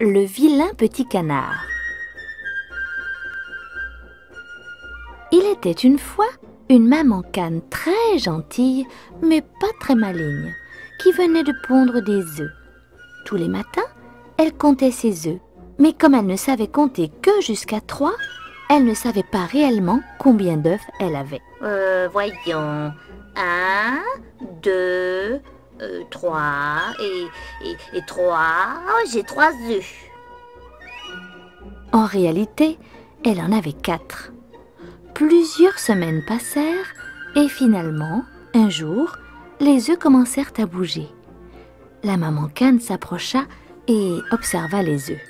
Le vilain petit canard. Il était une fois une maman cane très gentille, mais pas très maligne, qui venait de pondre des œufs. Tous les matins, elle comptait ses œufs, mais comme elle ne savait compter que jusqu'à 3, elle ne savait pas réellement combien d'œufs elle avait. Voyons. 1, 2, 3 et 3. Oh, j'ai 3 œufs. En réalité, elle en avait 4. Plusieurs semaines passèrent et finalement, un jour, les œufs commencèrent à bouger. La maman cane s'approcha et observa les œufs.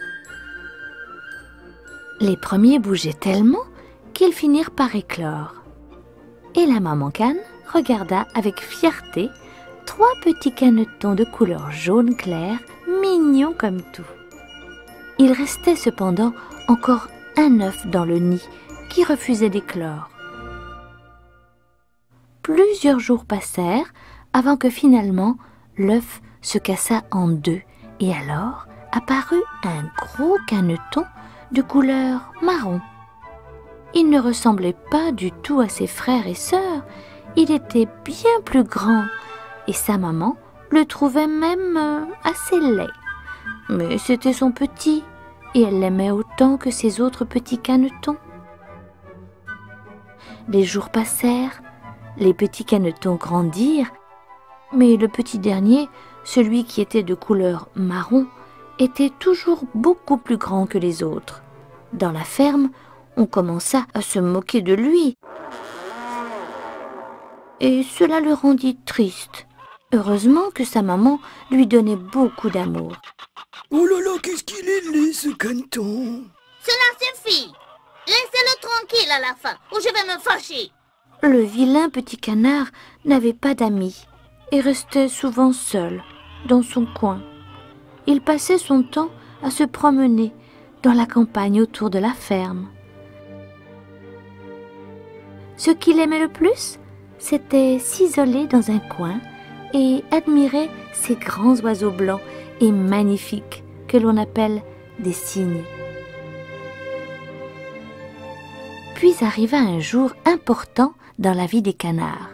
Les premiers bougeaient tellement qu'ils finirent par éclore. Et la maman cane regarda avec fierté 3 petits canetons de couleur jaune clair, mignons comme tout. Il restait cependant encore un œuf dans le nid qui refusait d'éclore. Plusieurs jours passèrent avant que finalement l'œuf se cassa en 2 et alors apparut un gros caneton de couleur marron. Il ne ressemblait pas du tout à ses frères et sœurs, il était bien plus grand et sa maman le trouvait même assez laid. Mais c'était son petit et elle l'aimait autant que ses autres petits canetons. Les jours passèrent, les petits canetons grandirent, mais le petit dernier, celui qui était de couleur marron, était toujours beaucoup plus grand que les autres. Dans la ferme, on commença à se moquer de lui. Et cela le rendit triste. Heureusement que sa maman lui donnait beaucoup d'amour. Oh là là, qu'est-ce qu'il est laid, ce caneton! Cela suffit. Laissez-le tranquille à la fin, ou je vais me fâcher. Le vilain petit canard n'avait pas d'amis et restait souvent seul, dans son coin. Il passait son temps à se promener dans la campagne autour de la ferme. Ce qu'il aimait le plus, c'était s'isoler dans un coin et admirer ces grands oiseaux blancs et magnifiques que l'on appelle des cygnes. Puis arriva un jour important dans la vie des canards.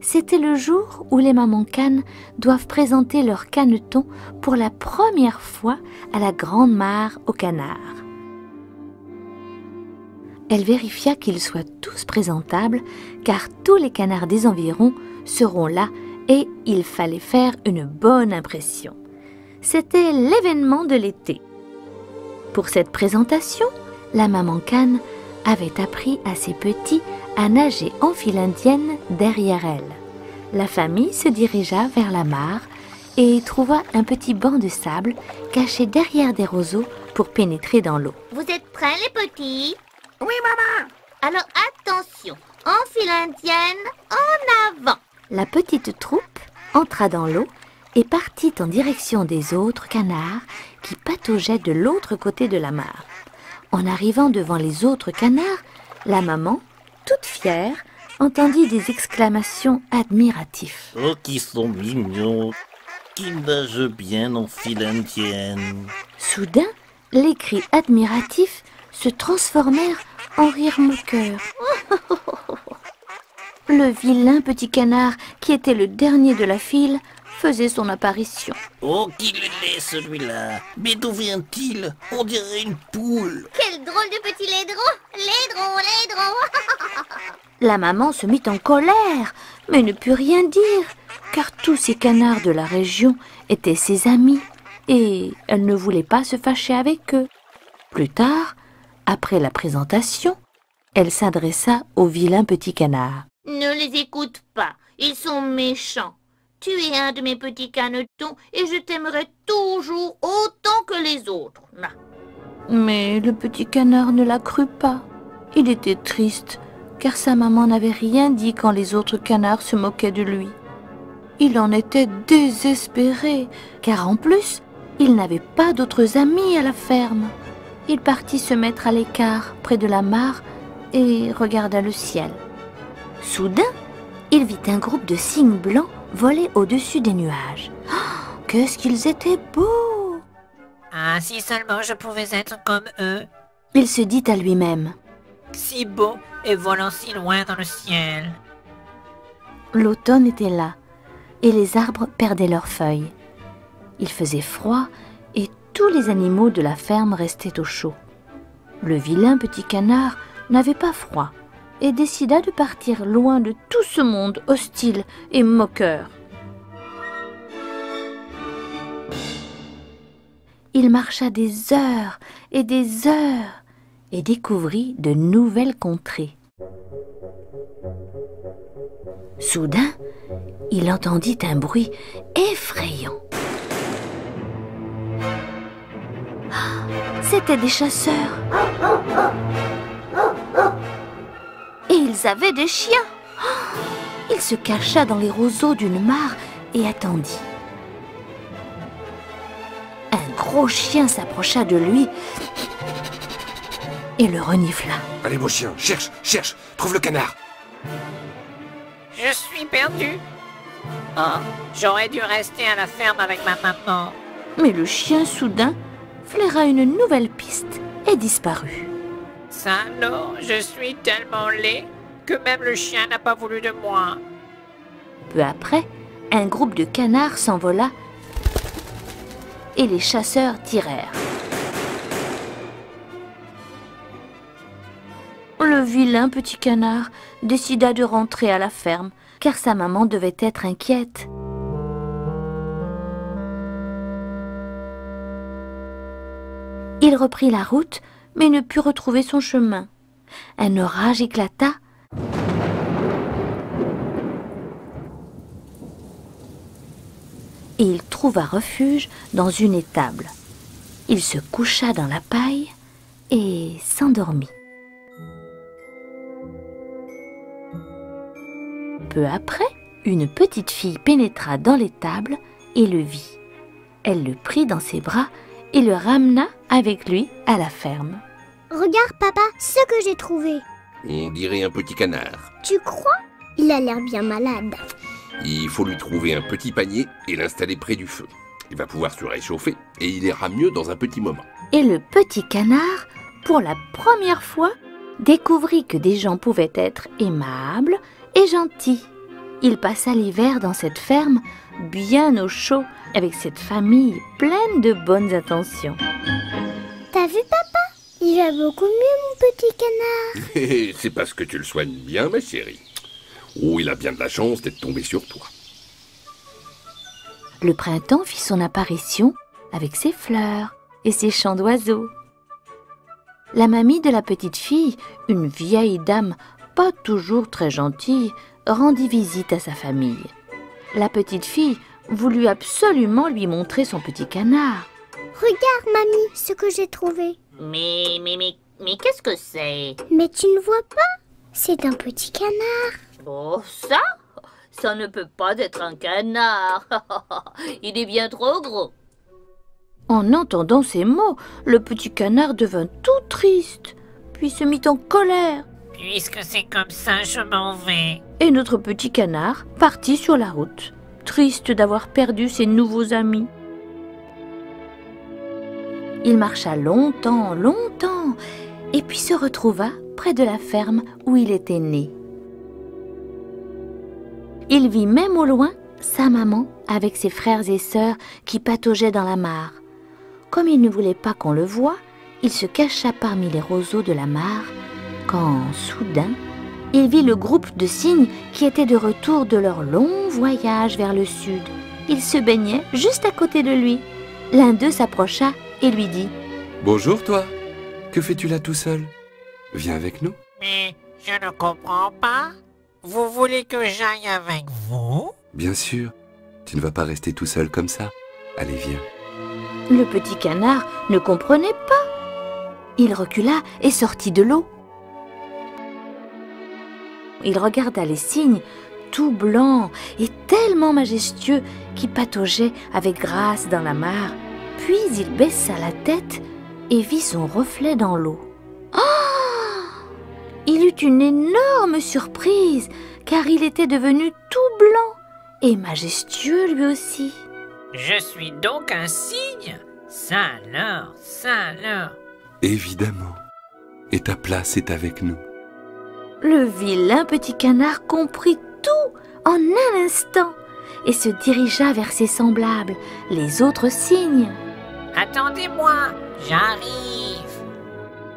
C'était le jour où les mamans canes doivent présenter leurs canetons pour la première fois à la grande mare aux canards. Elle vérifia qu'ils soient tous présentables, car tous les canards des environs seront là et il fallait faire une bonne impression. C'était l'événement de l'été. Pour cette présentation, la maman cane avait appris à ses petits à nager en file indienne derrière elle. La famille se dirigea vers la mare et trouva un petit banc de sable caché derrière des roseaux pour pénétrer dans l'eau. Vous êtes prêts, les petits? Oui, maman! Alors attention, en file indienne, en avant. La petite troupe entra dans l'eau et partit en direction des autres canards qui pataugeaient de l'autre côté de la mare. En arrivant devant les autres canards, la maman, toute fière, entendit des exclamations admiratives. Oh, qui sont mignons, qui nagent bien en file indienne. Soudain, les cris admiratifs se transformèrent en rires moqueurs. Le vilain petit canard, qui était le dernier de la file, faisait son apparition. Oh, qu'il est laid celui-là. Mais d'où vient-il? On dirait une poule. Quel drôle de petit laidron. Laidron. La maman se mit en colère, mais ne put rien dire, car tous ces canards de la région étaient ses amis, et elle ne voulait pas se fâcher avec eux. Plus tard, après la présentation, elle s'adressa au vilain petit canard. Ne les écoute pas, ils sont méchants. Tu es un de mes petits canetons et je t'aimerai toujours autant que les autres. Là. Mais le petit canard ne la crut pas. Il était triste, car sa maman n'avait rien dit quand les autres canards se moquaient de lui. Il en était désespéré, car en plus, il n'avait pas d'autres amis à la ferme. Il partit se mettre à l'écart près de la mare et regarda le ciel. Soudain, il vit un groupe de cygnes blancs voler au-dessus des nuages. Oh, qu'est-ce qu'ils étaient beaux! Ah, si seulement je pouvais être comme eux, Il se dit à lui-même. si beau et volant si loin dans le ciel. L'automne était là, et les arbres perdaient leurs feuilles. Il faisait froid, et tous les animaux de la ferme restaient au chaud. Le vilain petit canard n'avait pas froid, et décida de partir loin de tout ce monde hostile et moqueur. Il marcha des heures et découvrit de nouvelles contrées. Soudain, il entendit un bruit effrayant. Ah, c'étaient des chasseurs. Et ils avaient des chiens. Ah, il se cacha dans les roseaux d'une mare et attendit. Un gros chien s'approcha de lui et le renifla. Allez, beau chien, cherche, trouve le canard. Je suis perdu. Oh, j'aurais dû rester à la ferme avec ma maman. Mais le chien soudain flaira une nouvelle piste et disparut. Salaud, je suis tellement laid que même le chien n'a pas voulu de moi. Peu après, un groupe de canards s'envola et les chasseurs tirèrent. Le vilain petit canard décida de rentrer à la ferme, car sa maman devait être inquiète. Il reprit la route, mais ne put retrouver son chemin. Un orage éclata. Et il trouva refuge dans une étable. Il se coucha dans la paille et s'endormit. Peu après, une petite fille pénétra dans l'étable et le vit. Elle le prit dans ses bras et le ramena avec lui à la ferme. Regarde, papa, ce que j'ai trouvé. On dirait un petit canard. Tu crois? Il a l'air bien malade. Il faut lui trouver un petit panier et l'installer près du feu. Il va pouvoir se réchauffer et il ira mieux dans un petit moment. Et le petit canard, pour la première fois, découvrit que des gens pouvaient être aimables et gentils. Il passa l'hiver dans cette ferme, bien au chaud, avec cette famille pleine de bonnes intentions. T'as vu, papa? Il va beaucoup mieux, mon petit canard. Et c'est parce que tu le soignes bien, ma chérie. Oh, il a bien de la chance d'être tombé sur toi. Le printemps fit son apparition avec ses fleurs et ses chants d'oiseaux. La mamie de la petite fille, une vieille dame pas toujours très gentille, rendit visite à sa famille. La petite fille voulut absolument lui montrer son petit canard. Regarde, mamie, ce que j'ai trouvé. Mais qu'est-ce que c'est? Mais tu ne vois pas? C'est un petit canard. Oh, ça ne peut pas être un canard. Il est bien trop gros. En entendant ces mots, le petit canard devint tout triste, puis se mit en colère. Puisque c'est comme ça, je m'en vais. Et notre petit canard partit sur la route, triste d'avoir perdu ses nouveaux amis. Il marcha longtemps, et puis se retrouva près de la ferme où il était né. Il vit même au loin sa maman avec ses frères et sœurs qui pataugeaient dans la mare. Comme il ne voulait pas qu'on le voie, il se cacha parmi les roseaux de la mare, quand, soudain, il vit le groupe de cygnes qui étaient de retour de leur long voyage vers le sud. Ils se baignaient juste à côté de lui. L'un d'eux s'approcha et lui dit « Bonjour toi, que fais-tu là tout seul? Viens avec nous. » Mais je ne comprends pas. Vous voulez que j'aille avec vous? Bien sûr, tu ne vas pas rester tout seul comme ça. Allez, viens. Le petit canard ne comprenait pas. Il recula et sortit de l'eau. Il regarda les cygnes, tout blancs et tellement majestueux, qui pataugeaient avec grâce dans la mare. Puis il baissa la tête et vit son reflet dans l'eau. Oh! Il eut une énorme surprise, car il était devenu tout blanc et majestueux lui aussi. Je suis donc un cygne? Ça alors. Évidemment. Et ta place est avec nous. Le vilain petit canard comprit tout en un instant et se dirigea vers ses semblables, les autres cygnes. Attendez-moi, j'arrive.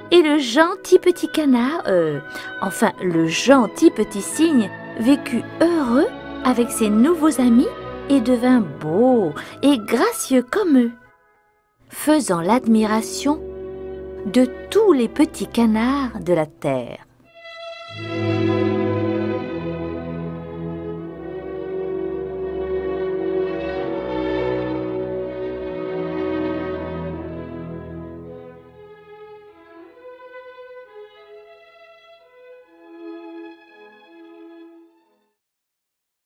Et le gentil petit canard, le gentil petit cygne, vécut heureux avec ses nouveaux amis et devint beau et gracieux comme eux, faisant l'admiration de tous les petits canards de la terre.